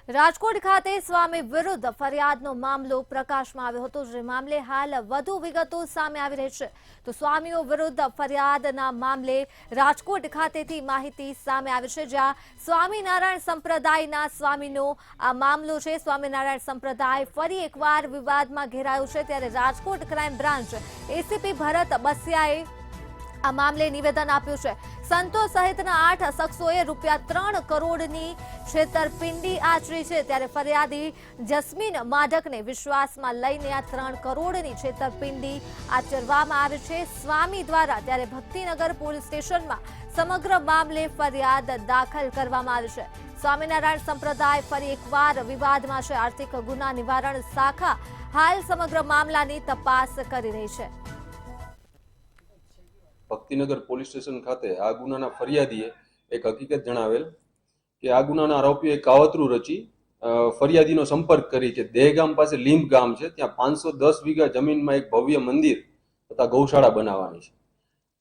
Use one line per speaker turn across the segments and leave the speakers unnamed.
રાજકોટ ખાતે સ્વામી વિરુદ્ધ ફરિયાદનો મામલો પ્રકાશમાં આવ્યો હતો, જે મામલે હાલ વધુ વિગતો સામે આવી રહી છે। તો સ્વામીઓ વિરુદ્ધ ફરિયાદના મામલે રાજકોટ ખાતેથી માહિતી સામે આવી છે, જ્યાં સ્વામિનારાયણ સંપ્રદાયના સ્વામીનો આ મામલો છે। સ્વામિનારાયણ સંપ્રદાય ફરી એકવાર વિવાદમાં ઘેરાયો છે, ત્યારે રાજકોટ ક્રાઇમ બ્રાન્ચ એસીપી ભરત બસિયાએ આ મામલે નિવેદન આપ્યું છે। સંતો સહિતના 8 શખ્સોએ ₹3 કરોડની છેતરપિંડી આચરી છે, ત્યારે ફરિયાદી જસ્મીન માઢકને વિશ્વાસમાં લઈને આ 3 કરોડની છેતરપિંડી આચરવામાં આવી છે સ્વામી દ્વારા। ત્યારે ભક્તિનગર પોલીસ સ્ટેશનમાં સમગ્ર મામલે ફરિયાદ દાખલ કરવામાં આવી છે। સ્વામિનારાયણ સંપ્રદાય ફરી એકવાર વિવાદમાં છે। આર્થિક ગુના નિવારણ શાખા હાલ સમગ્ર મામલાની તપાસ કરી રહી છે।
ભક્તિનગર પોલીસ સ્ટેશન ખાતે આ ગુનાના ફરિયાદીએ એક હકીકત જણાવેલ કે આ ગુનાના આરોપીએ કાવતરું રચી ફરિયાદીનો સંપર્ક કરી કે દહેગામ પાસે લીંબ ગામ છે, ત્યાં 510 વીઘા જમીનમાં એક ભવ્ય મંદિર તથા ગૌશાળા બનાવવાની છે।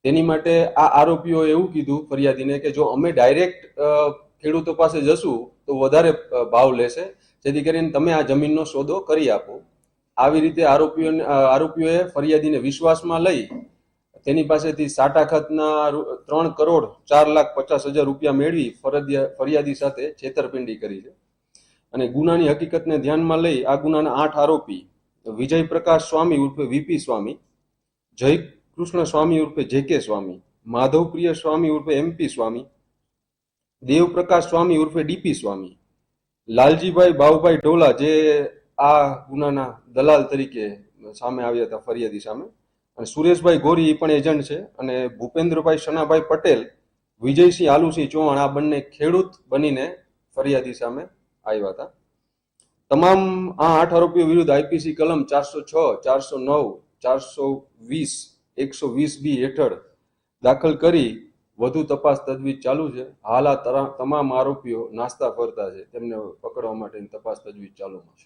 તેની માટે આ આરોપીઓએ એવું કીધું ફરિયાદીને કે જો અમે ડાયરેક્ટ ખેડૂતો પાસે જશું તો વધારે ભાવ લેશે, જેથી કરીને તમે આ જમીનનો સોદો કરી આપો। આવી રીતે આરોપીઓએ ફરિયાદીને વિશ્વાસમાં લઈ તેની પાસેથી સાટાખતના 3 કરોડ 4,50,000 રૂપિયા મેળવી ફરિયાદી સાથે છેતરપિંડી કરી છે। અને ગુનાની હકીકતને ધ્યાનમાં લઈ આ ગુનાના 8 આરોપી વિજય પ્રકાશ સ્વામી ઉર્ફે વીપી સ્વામી, જય કૃષ્ણ સ્વામી ઉર્ફે જેકે સ્વામી, માધવપ્રિય સ્વામી ઉર્ફે એમપી સ્વામી, દેવપ્રકાશ સ્વામી ઉર્ફે ડીપી સ્વામી, લાલજીભાઈ બાવભાઈ ઢોલા જે આ ગુનાના દલાલ તરીકે સામે આવ્યા હતા ફરિયાદી સામે, અને સુરેશભાઈ ગોરી પણ એજન્ટ છે, અને ભૂપેન્દ્રભાઈ શનાભાઈ પટેલ, વિજયસિંહ આલુસિંહ ચૌહાણ આ બંને ખેડૂત બનીને ફરિયાદી સામે આવ્યા હતા। તમામ આ 8 આરોપીઓ વિરુદ્ધ આઈપીસી કલમ 406, 409, 420, 120B હેઠળ દાખલ કરી વધુ તપાસ તજવીજ ચાલુ છે। હાલ આ તમામ આરોપીઓ નાસ્તા ફરતા છે, તેમને પકડવા માટેની તપાસ તજવીજ ચાલુમાં છે।